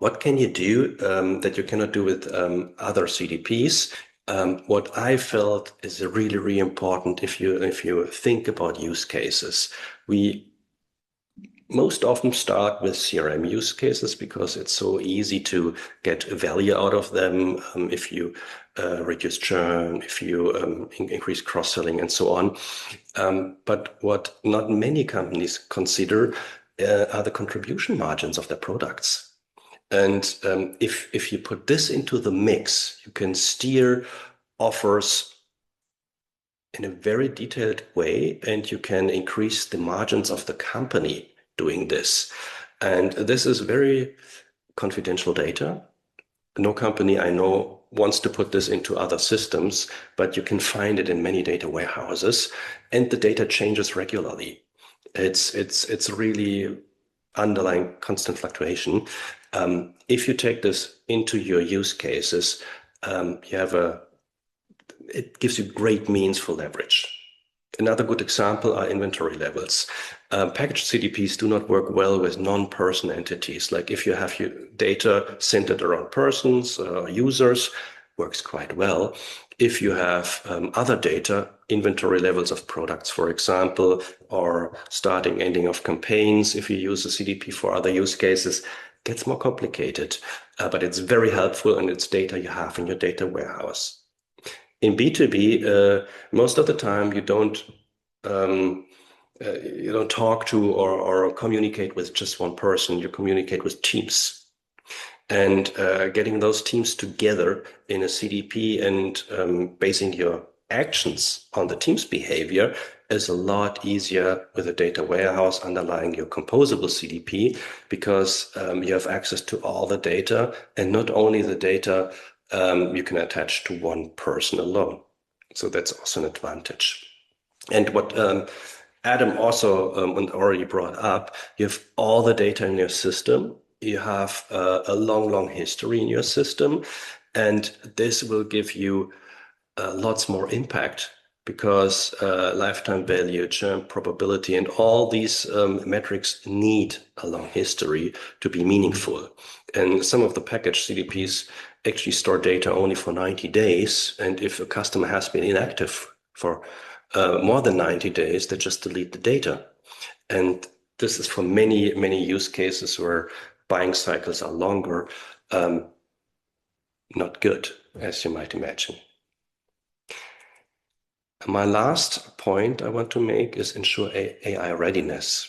What can you do that you cannot do with other CDPs? What I felt is really, really important if you think about use cases. We most often start with CRM use cases because it's so easy to get value out of them if you reduce churn, if you increase cross-selling and so on. But what not many companies consider are the contribution margins of their products. And if you put this into the mix, you can steer offers in a very detailed way, and you can increase the margins of the company doing this. And this is very confidential data. No company I know wants to put this into other systems, but you can find it in many data warehouses, and the data changes regularly. It's really underlying constant fluctuation. If you take this into your use cases, it gives you great means for leverage. Another good example are inventory levels. Packaged CDPs do not work well with non-person entities. Like if you have your data centered around persons, users, works quite well. If you have other data, inventory levels of products, for example, or starting, ending of campaigns, if you use a CDP for other use cases, gets more complicated. But it's very helpful, and it's data you have in your data warehouse. In B2B, most of the time you don't talk to or communicate with just one person. You communicate with teams, and getting those teams together in a CDP and basing your actions on the team's behavior is a lot easier with a data warehouse underlying your composable CDP, because you have access to all the data, and not only the data you can attach to one person alone. So that's also an advantage. And what Adam also already brought up, you have all the data in your system. You have a long history in your system, and this will give you lots more impact, because lifetime value, churn probability, and all these metrics need a long history to be meaningful. And some of the packaged CDPs actually store data only for 90 days. And if a customer has been inactive for more than 90 days, they just delete the data. And this is for many use cases where buying cycles are longer, not good, as you might imagine. My last point I want to make is ensure AI readiness.